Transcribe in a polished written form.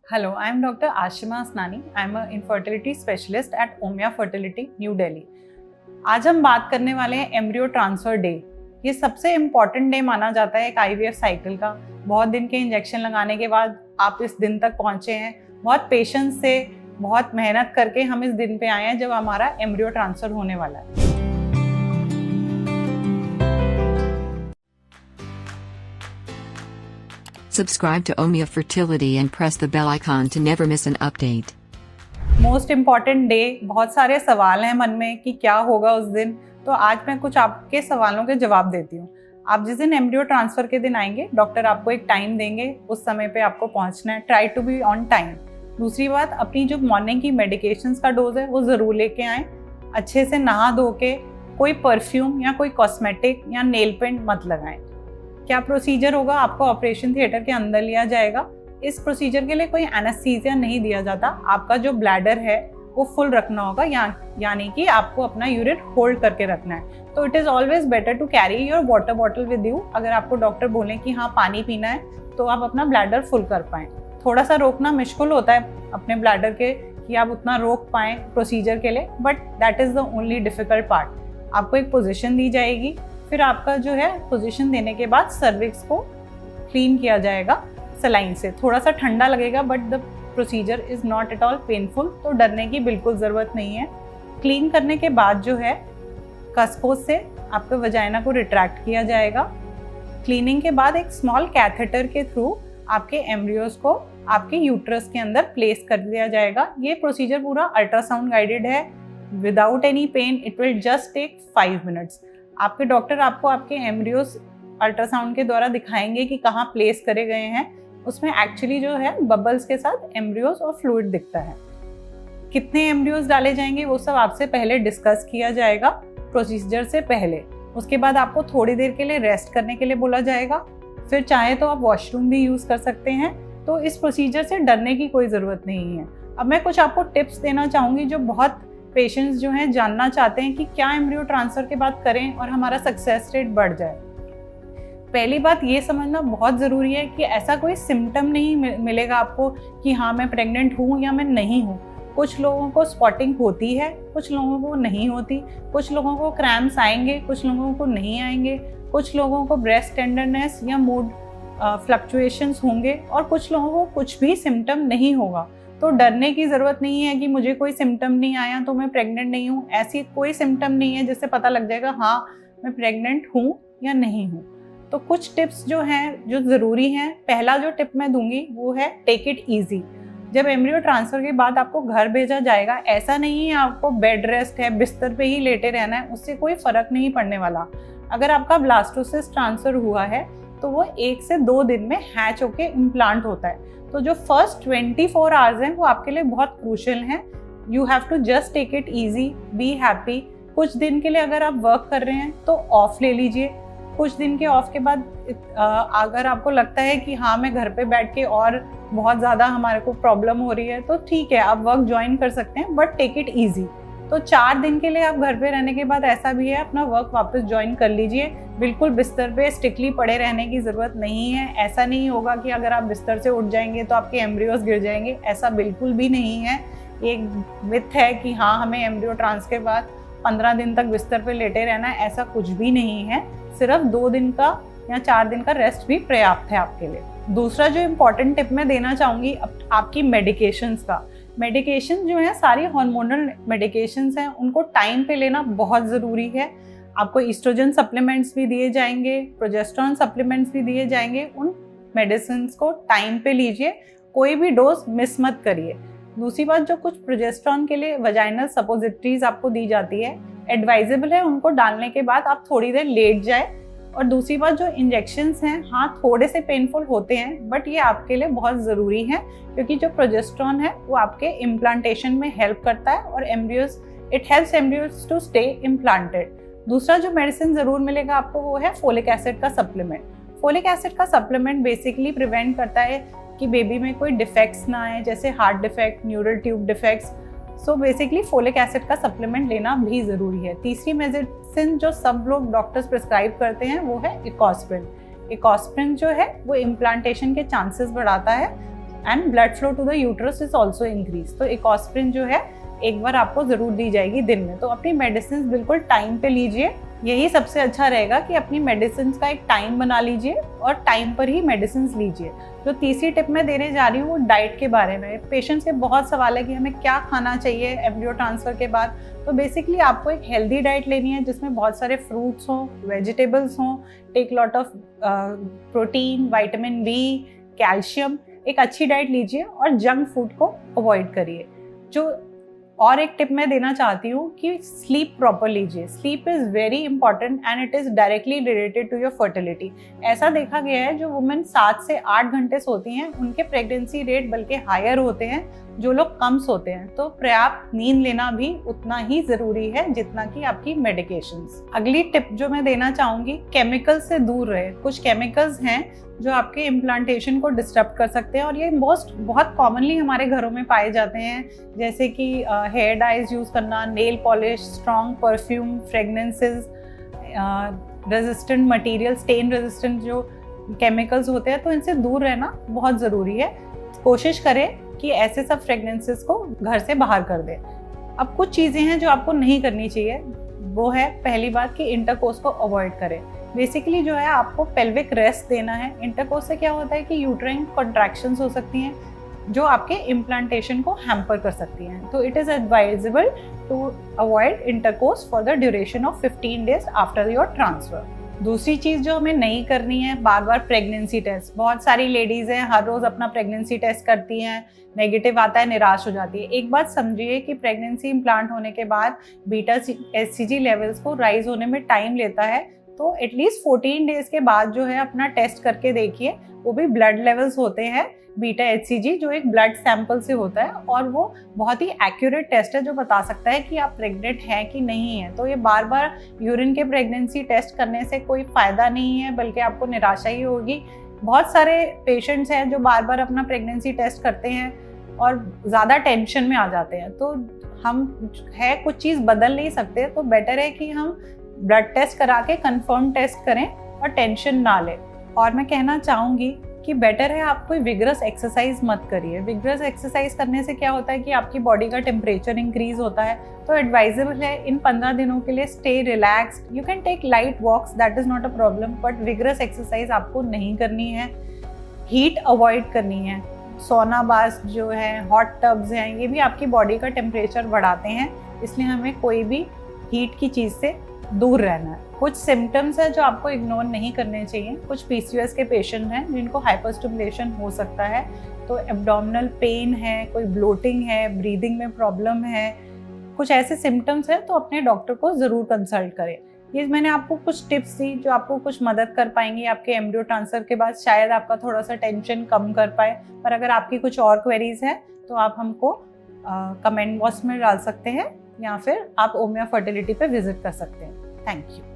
Hello, I am Dr. Ashima Asnani. I am an infertility specialist at Omya Fertility, New Delhi. आज हम बात करने वाले हैं एम्ब्रियो ट्रांसफर डे। ये सबसे इम्पॉर्टेंट डे माना जाता है एक आईवीएफ साइकिल का। बहुत दिन के इंजेक्शन लगाने के बाद आप इस दिन तक पहुंचे हैं। बहुत पेशेंस से, बहुत मेहनत करके हम इस दिन पे आए हैं जब हमारा एम्ब्रियो ट्रांसफर होने वाला है। Subscribe to Omya Fertility and press the bell icon to never miss an update. Most important day, बहुत सारे सवाल हैं मन में कि क्या होगा उस दिन। तो आज मैं कुछ आपके सवालों के जवाब देती हूँ। आप जिस दिन एम्ब्रियो ट्रांसफर के दिन आएंगे, डॉक्टर आपको एक टाइम देंगे, उस समय पे आपको पहुँचना है। Try to be on time. दूसरी बात, अपनी जो मॉर्निंग की मेडिकेशंस का डोज है वो ज़रूर लेके आएँ। अच्छे से नहा धो के कोई परफ्यूम या कोई कॉस्मेटिक या नेल पेंट मत लगाएं। क्या प्रोसीजर होगा, आपको ऑपरेशन थिएटर के अंदर लिया जाएगा। इस प्रोसीजर के लिए कोई एनेस्थीसिया नहीं दिया जाता। आपका जो ब्लैडर है वो फुल रखना होगा, यानी कि आपको अपना यूरिन होल्ड करके रखना है। तो it is always better to carry your water bottle with you. अगर आपको डॉक्टर बोलें कि हाँ पानी पीना है तो आप अपना ब्लैडर फुल कर पाएँ। थोड़ा सा रोकना मुश्किल होता है अपने ब्लैडर के कि आप उतना रोक पाएँ प्रोसीजर के लिए, but that is the only difficult part. आपको एक पोजीशन दी जाएगी, फिर आपका जो है पोजीशन देने के बाद सर्विक्स को क्लीन किया जाएगा सलाइन से। थोड़ा सा ठंडा लगेगा but the procedure is not at all painful, तो डरने की बिल्कुल ज़रूरत नहीं है। क्लीन करने के बाद जो है कस्कोस से आपके वजाइना को रिट्रैक्ट किया जाएगा। क्लीनिंग के बाद एक स्मॉल कैथेटर के थ्रू आपके एम्ब्रियोज को आपके यूट्रस के अंदर प्लेस कर दिया जाएगा। ये प्रोसीजर पूरा अल्ट्रासाउंड गाइडेड है। Without any pain, it will just take 5 minutes. आपके डॉक्टर आपको आपके एम्ब्रियोज अल्ट्रासाउंड के द्वारा दिखाएंगे कि कहाँ प्लेस करे गए हैं। उसमें एक्चुअली जो है बबल्स के साथ एम्ब्रियोज और फ्लूइड दिखता है। कितने एम्ब्रियोज डाले जाएंगे वो सब आपसे पहले डिस्कस किया जाएगा प्रोसीजर से पहले। उसके बाद आपको थोड़ी देर के लिए रेस्ट करने के लिए बोला जाएगा। फिर चाहे तो आप वॉशरूम भी यूज़ कर सकते हैं। तो इस प्रोसीजर से डरने की कोई ज़रूरत नहीं है। अब मैं कुछ आपको टिप्स देना चाहूँगी जो बहुत पेशेंट्स जो हैं जानना चाहते हैं कि क्या एम्ब्रियो ट्रांसफ़र के बाद करें और हमारा सक्सेस रेट बढ़ जाए। पहली बात ये समझना बहुत ज़रूरी है कि ऐसा कोई सिम्टम नहीं मिलेगा आपको कि हाँ मैं प्रेग्नेंट हूँ या मैं नहीं हूँ। कुछ लोगों को स्पॉटिंग होती है, कुछ लोगों को नहीं होती। कुछ लोगों को क्रैम्प्स आएंगे, कुछ लोगों को नहीं आएंगे। कुछ लोगों को ब्रेस्ट टेंडरनेस या मूड फ्लक्चुएशंस होंगे और कुछ लोगों को कुछ भी सिम्टम नहीं होगा। तो डरने की ज़रूरत नहीं है कि मुझे कोई सिम्टम नहीं आया तो मैं प्रेग्नेंट नहीं हूँ। ऐसी कोई सिम्टम नहीं है जिससे पता लग जाएगा हाँ मैं प्रेग्नेंट हूँ या नहीं हूँ। तो कुछ टिप्स जो हैं जो ज़रूरी हैं, पहला जो टिप मैं दूंगी वो है टेक इट ईजी। जब एम्ब्रियो ट्रांसफ़र के बाद आपको घर भेजा जाएगा, ऐसा नहीं है आपको बेड रेस्ट है, बिस्तर पे ही लेटे रहना है, उससे कोई फ़र्क नहीं पड़ने वाला। अगर आपका ब्लास्टोसिस ट्रांसफ़र हुआ है तो वो 1 से 2 दिन में हैच होके इम्प्लांट होता है। तो जो फर्स्ट 24 आवर्स हैं वो आपके लिए बहुत क्रूशियल हैं। You have to just take it easy, be happy. कुछ दिन के लिए अगर आप वर्क कर रहे हैं तो ऑफ ले लीजिए। कुछ दिन के ऑफ के बाद अगर आपको लगता है कि हाँ मैं घर पे बैठ के और बहुत ज़्यादा हमारे को प्रॉब्लम हो रही है तो ठीक है, आप वर्क ज्वाइन कर सकते हैं, बट टेक इट ईजी। तो 4 दिन के लिए आप घर पे रहने के बाद ऐसा भी है अपना वर्क वापस ज्वाइन कर लीजिए। बिल्कुल बिस्तर पे स्ट्रिक्टली पड़े रहने की ज़रूरत नहीं है। ऐसा नहीं होगा कि अगर आप बिस्तर से उठ जाएंगे तो आपके एम्ब्रियोज गिर जाएंगे, ऐसा बिल्कुल भी नहीं है। एक मिथ है कि हाँ हमें एम्ब्रियो ट्रांस के बाद 15 दिन तक बिस्तर पे लेटे रहना है, ऐसा कुछ भी नहीं है। सिर्फ 2 दिन का या 4 दिन का रेस्ट भी पर्याप्त है आपके लिए। दूसरा जो इम्पॉर्टेंट टिप मैं देना चाहूँगी आपकी मेडिकेशंस का। मेडिकेशन जो है सारी हार्मोनल मेडिकेशंस हैं, उनको टाइम पे लेना बहुत ज़रूरी है। आपको ईस्ट्रोजन सप्लीमेंट्स भी दिए जाएंगे, प्रोजेस्टेरॉन सप्लीमेंट्स भी दिए जाएंगे। उन मेडिसिन को टाइम पे लीजिए, कोई भी डोज मिस मत करिए। दूसरी बात, जो कुछ प्रोजेस्टेरॉन के लिए वजाइनल सपोजिटरीज आपको दी जाती है, एडवाइजेबल है उनको डालने के बाद आप थोड़ी देर लेट जाए। और दूसरी बात, जो इंजेक्शंस हैं हाँ थोड़े से पेनफुल होते हैं, बट ये आपके लिए बहुत ज़रूरी है क्योंकि जो प्रोजेस्टेरॉन है वो आपके इम्प्लांटेशन में हेल्प करता है और embryos, it helps embryos to stay implanted. दूसरा जो मेडिसिन ज़रूर मिलेगा आपको वो है फोलिक एसिड का सप्लीमेंट। फोलिक एसिड का सप्लीमेंट बेसिकली प्रिवेंट करता है कि बेबी में कोई डिफेक्ट्स ना आए, जैसे heart defect, neural tube defects. So basically folic acid का सप्लीमेंट लेना भी ज़रूरी है। तीसरी मेडिसिन जो सब लोग डॉक्टर्स प्रिस्क्राइब करते हैं वो है इकोस्प्रिन। इकोस्प्रिन जो है वो इम्प्लांटेशन के चांसेस बढ़ाता है। And blood flow to the uterus is also increase. तो इकोस्प्रिन जो है एक बार आपको जरूर दी जाएगी दिन में। तो अपनी मेडिसिन बिल्कुल टाइम पे लीजिए, यही सबसे अच्छा रहेगा कि अपनी मेडिसिन का एक टाइम बना लीजिए और टाइम पर ही मेडिसिन लीजिए। जो तीसरी टिप मैं देने जा रही हूँ वो डाइट के बारे में। पेशेंट्स के बहुत सवाल है कि हमें क्या खाना चाहिए एम्ब्रियो ट्रांसफर के बाद। तो बेसिकली आपको एक हेल्दी डाइट लेनी है जिसमें बहुत सारे फ्रूट्स हों, वेजिटेबल्स हों, take lot of protein, vitamin B, calcium. एक अच्छी डाइट लीजिए और जंक फूड को अवॉइड करिए। जो और एक टिप मैं देना चाहती हूँ कि स्लीप प्रॉपर लीजिए। Sleep is very important and it is directly related to your fertility. ऐसा देखा गया है जो वुमेन 7 से 8 घंटे सोती हैं उनके प्रेगनेंसी रेट बल्कि हायर होते हैं जो लोग कम सोते हैं। तो पर्याप्त नींद लेना भी उतना ही ज़रूरी है जितना कि आपकी मेडिकेशंस। अगली टिप जो मैं देना चाहूँगी, केमिकल से दूर रहे। कुछ केमिकल्स हैं जो आपके इम्प्लांटेशन को डिस्टर्ब कर सकते हैं और ये बहुत कॉमनली हमारे घरों में पाए जाते हैं, जैसे कि हेयर डाइज यूज़ करना, nail polish, strong perfume, fragrances, resistant material, stain resistant जो केमिकल्स होते हैं। तो इनसे दूर रहना बहुत ज़रूरी है। कोशिश करें कि ऐसे सब फ्रेगनेंसेस को घर से बाहर कर दें। अब कुछ चीज़ें हैं जो आपको नहीं करनी चाहिए, वो है पहली बात कि इंटरकोर्स को अवॉइड करें। बेसिकली जो है आपको पेल्विक रेस्ट देना है। इंटरकोर्स से क्या होता है कि यूट्राइन कॉन्ट्रैक्शंस हो सकती हैं जो आपके इम्प्लांटेशन को हैम्पर कर सकती हैं। तो it is advisable to avoid intercourse for the duration of 15 days after your transfer. दूसरी चीज़ जो हमें नहीं करनी है, बार बार प्रेगनेंसी टेस्ट। बहुत सारी लेडीज़ हैं हर रोज़ अपना प्रेगनेंसी टेस्ट करती हैं, नेगेटिव आता है, निराश हो जाती है। एक बात समझिए कि प्रेगनेंसी इम्प्लांट होने के बाद बीटा HCG लेवल्स को राइज होने में टाइम लेता है। तो एटलीस्ट 14 डेज के बाद जो है अपना टेस्ट करके देखिए। वो भी ब्लड लेवल्स होते हैं बीटा HCG जो एक ब्लड सैंपल से होता है और वो बहुत ही एक्यूरेट टेस्ट है जो बता सकता है कि आप प्रेग्नेंट हैं कि नहीं है। तो ये बार बार यूरिन के प्रेगनेंसी टेस्ट करने से कोई फ़ायदा नहीं है, बल्कि आपको निराशा ही होगी। बहुत सारे पेशेंट्स हैं जो बार बार अपना प्रेगनेंसी टेस्ट करते हैं और ज़्यादा टेंशन में आ जाते हैं। तो हम है कुछ चीज़ बदल नहीं सकते, तो बेटर है कि हम ब्लड टेस्ट करा के कंफर्म टेस्ट करें और टेंशन ना लें। और मैं कहना चाहूँगी कि बेटर है आप कोई विग्रस एक्सरसाइज मत करिए। विग्रस एक्सरसाइज करने से क्या होता है कि आपकी बॉडी का टेम्परेचर इंक्रीज होता है। तो एडवाइजेबल है इन 15 दिनों के लिए stay relaxed. You can take light walks, that is not a problem, but vigorous exercise आपको नहीं करनी है। हीट अवॉइड करनी है। सोना बाथ जो है, हॉट टब्स हैं, ये भी आपकी बॉडी का टेम्परेचर बढ़ाते हैं, इसलिए हमें कोई भी हीट की चीज़ से दूर रहना है। कुछ सिम्टम्स है जो आपको इग्नोर नहीं करने चाहिए। कुछ PCOS के पेशेंट हैं जिनको हाइपरस्टिमुलेशन हो सकता है, तो एब्डोमिनल पेन है, कोई ब्लोटिंग है, ब्रीदिंग में प्रॉब्लम है, कुछ ऐसे सिम्टम्स हैं तो अपने डॉक्टर को ज़रूर कंसल्ट करें। ये मैंने आपको कुछ टिप्स दी जो आपको कुछ मदद कर पाएंगी आपके एम्ब्रियो ट्रांसफ़र के बाद, शायद आपका थोड़ा सा टेंशन कम कर पाए। पर अगर आपकी कुछ और क्वेरीज हैं तो आप हमको कमेंट बॉक्स में डाल सकते हैं या फिर आप ओमिया फर्टिलिटी पे विजिट कर सकते हैं। Thank you.